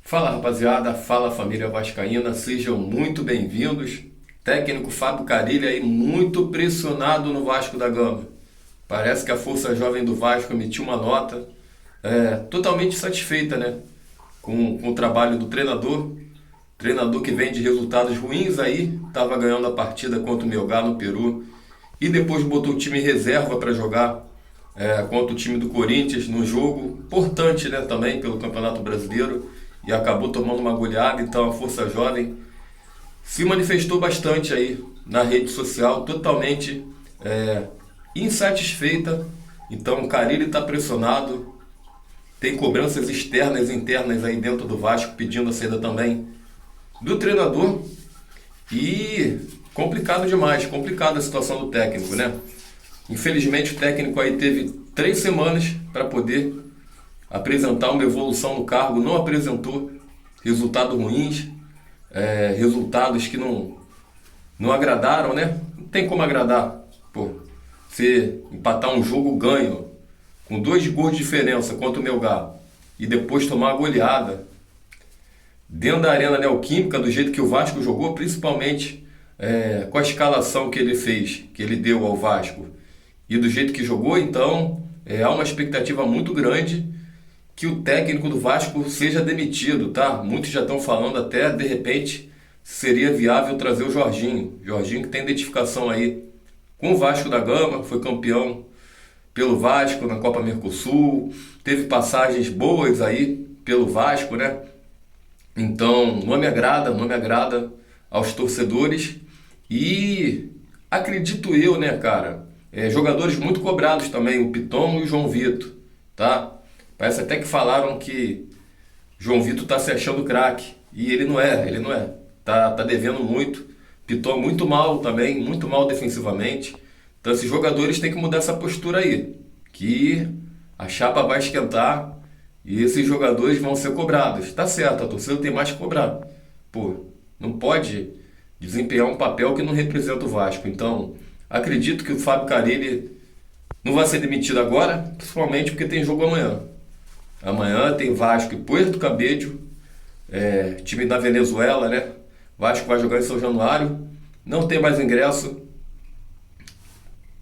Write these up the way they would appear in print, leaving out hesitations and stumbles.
Fala rapaziada, fala família vascaína, sejam muito bem-vindos. Técnico Fábio Carille aí muito pressionado no Vasco da Gama. Parece que a força jovem do Vasco emitiu uma nota totalmente satisfeita, né? Com o trabalho do treinador. Treinador que vem de resultados ruins aí, estava ganhando a partida contra o Melgar no Peru e depois botou o time em reserva para jogar contra o time do Corinthians num jogo importante, né, também pelo Campeonato Brasileiro, e acabou tomando uma goleada. Então a Força Jovem se manifestou bastante aí na rede social, totalmente insatisfeita. Então o Carille está pressionado, tem cobranças externas e internas aí dentro do Vasco pedindo a saída também do treinador. E complicado demais, complicada a situação do técnico, né? Infelizmente o técnico aí teve 3 semanas para poder apresentar uma evolução no cargo, não apresentou. Resultados ruins, resultados que não agradaram, né? Não tem como agradar. Pô, você empatar um jogo ganho com 2 gols de diferença contra o Melgar e depois tomar uma goleada dentro da Arena Neoquímica, do jeito que o Vasco jogou, principalmente com a escalação que ele fez, que ele deu ao Vasco, e do jeito que jogou. Então há uma expectativa muito grande que o técnico do Vasco seja demitido, tá? Muitos já estão falando até, de repente, seria viável trazer o Jorginho. Jorginho que tem identificação aí com o Vasco da Gama, foi campeão pelo Vasco na Copa Mercosul, teve passagens boas aí pelo Vasco, né? Então, não me agrada aos torcedores e acredito eu, né, cara? Jogadores muito cobrados também, o Piton e o João Vitor, tá? Parece até que falaram que João Vitor tá se achando craque e ele não é. Tá devendo muito. Piton muito mal também, muito mal defensivamente. Então esses jogadores têm que mudar essa postura aí, que a chapa vai esquentar e esses jogadores vão ser cobrados. Tá certo, a torcida tem mais que cobrar. Pô, não pode desempenhar um papel que não representa o Vasco. Então, acredito que o Fábio Carille não vai ser demitido agora, principalmente porque tem jogo amanhã. Amanhã tem Vasco e Puerto Cabello, time da Venezuela, né? Vasco vai jogar em São Januário, não tem mais ingresso,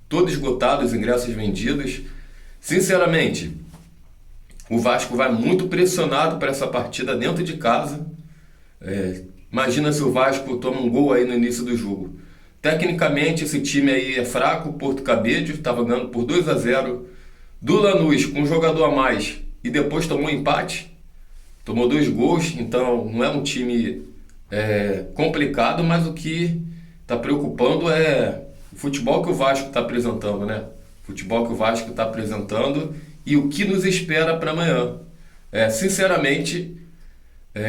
todos esgotados, os ingressos vendidos. Sinceramente, o Vasco vai muito pressionado para essa partida dentro de casa. Imagina se o Vasco toma um gol aí no início do jogo. Tecnicamente esse time aí é fraco, o Porto Cabedelo estava ganhando por 2-0 do Lanús com um jogador a mais e depois tomou um empate, tomou 2 gols. Então não é um time complicado, mas o que está preocupando é o futebol que o Vasco está apresentando, né? O futebol que o Vasco está apresentando e o que nos espera para amanhã. Sinceramente,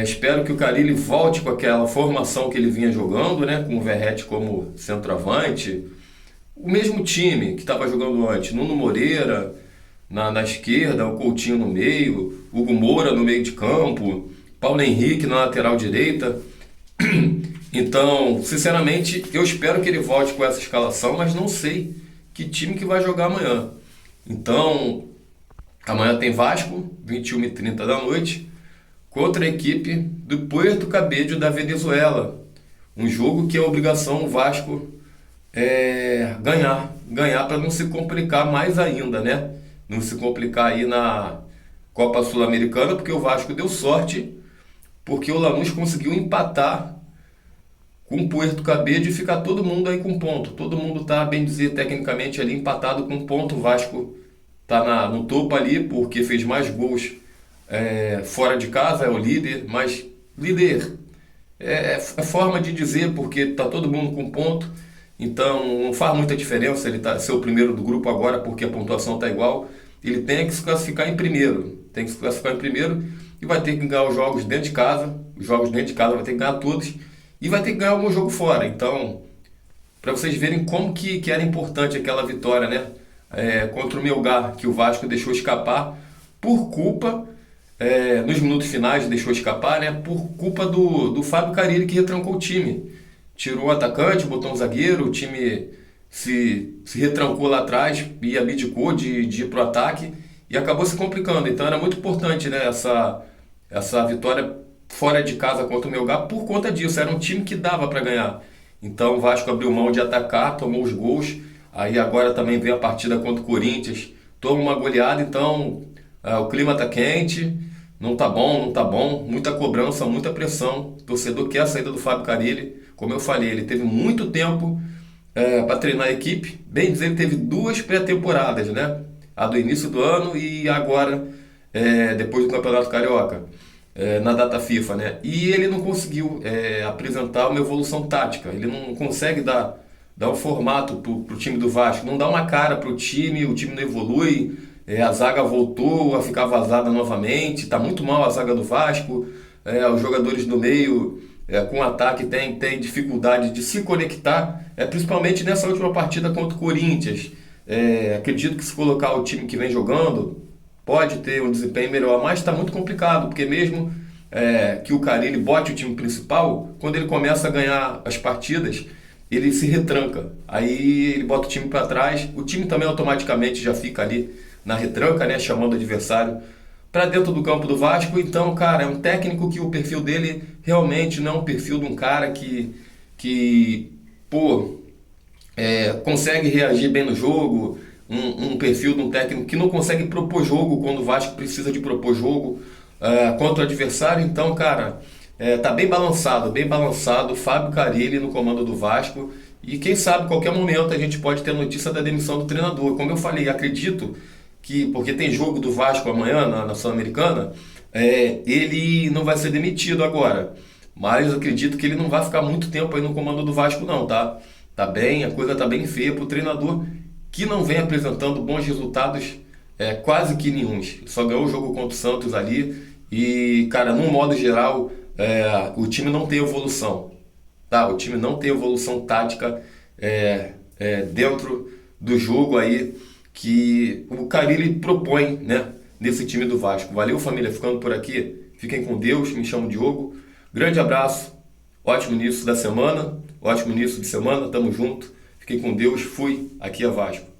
espero que o Carille volte com aquela formação que ele vinha jogando, né? Com o Verratti como centroavante, o mesmo time que estava jogando antes, Nuno Moreira na esquerda, o Coutinho no meio, Hugo Moura no meio de campo, Paulo Henrique na lateral direita. Então, sinceramente, eu espero que ele volte com essa escalação, mas não sei que time que vai jogar amanhã. Então, amanhã tem Vasco, 21h30 da noite, contra a equipe do Puerto Cabello da Venezuela. Um jogo que é obrigação o Vasco ganhar para não se complicar mais ainda, né? Não se complicar aí na Copa Sul-Americana, porque o Vasco deu sorte, porque o Lanús conseguiu empatar com o Puerto Cabello e ficar todo mundo aí com ponto. Todo mundo tá, bem dizer, tecnicamente ali empatado com ponto. O Vasco tá no topo ali porque fez mais gols fora de casa, é o líder, mas líder é forma de dizer porque tá todo mundo com ponto. Então não faz muita diferença ele ser o primeiro do grupo agora porque a pontuação tá igual. Ele tem que se classificar em primeiro, e vai ter que ganhar os jogos dentro de casa. Os jogos dentro de casa vai ter que ganhar todos e vai ter que ganhar algum jogo fora. Então, para vocês verem como que era importante aquela vitória, né? Contra o Melgar, que o Vasco deixou escapar por culpa, nos minutos finais deixou escapar, né? Por culpa do Fábio Carille, que retrancou o time. Tirou o atacante, botou um zagueiro, o time se retrancou lá atrás e abdicou de ir pro ataque e acabou se complicando. Então era muito importante, né, essa vitória fora de casa contra o Melgar por conta disso. Era um time que dava para ganhar. Então o Vasco abriu mão de atacar, tomou os gols. Aí agora também veio a partida contra o Corinthians, toma uma goleada. Então o clima tá quente, não tá bom, não tá bom. Muita cobrança, muita pressão. O torcedor quer a saída do Fábio Carille. Como eu falei, ele teve muito tempo para treinar a equipe. Bem dizer, ele teve duas pré-temporadas, né? A do início do ano e agora, depois do Campeonato Carioca, na data FIFA, né? E ele não conseguiu apresentar uma evolução tática. Ele não consegue dar um formato pro time do Vasco, não dá uma cara pro time, o time não evolui. A zaga voltou a ficar vazada novamente, tá muito mal a zaga do Vasco. Os jogadores do meio com ataque tem dificuldade de se conectar, principalmente nessa última partida contra o Corinthians. Acredito que se colocar o time que vem jogando, pode ter um desempenho melhor, mas está muito complicado, porque mesmo que o Carille bote o time principal, quando ele começa a ganhar as partidas, ele se retranca. Aí ele bota o time para trás, o time também automaticamente já fica ali na retranca, né, chamando o adversário para dentro do campo do Vasco. Então, cara, é um técnico que o perfil dele realmente não é um perfil de um cara que consegue reagir bem no jogo, um perfil de um técnico que não consegue propor jogo quando o Vasco precisa de propor jogo contra o adversário. Então, cara, tá bem balançado o Fábio Carille no comando do Vasco. E quem sabe, qualquer momento a gente pode ter notícia da demissão do treinador. Como eu falei, acredito que, porque tem jogo do Vasco amanhã na Sul-Americana, ele não vai ser demitido agora. Mas eu acredito que ele não vai ficar muito tempo aí no comando do Vasco não, tá? A coisa tá bem feia pro treinador que não vem apresentando bons resultados, quase que nenhuns. Só ganhou o jogo contra o Santos ali e, cara, no modo geral, o time não tem evolução, tá? O time não tem evolução tática dentro do jogo aí que o Carille propõe, né, nesse time do Vasco. Valeu, família, ficando por aqui. Fiquem com Deus, me chamo Diogo. Grande abraço, ótimo início da semana, ótimo início de semana, tamo junto. Fiquem com Deus, fui, aqui é Vasco.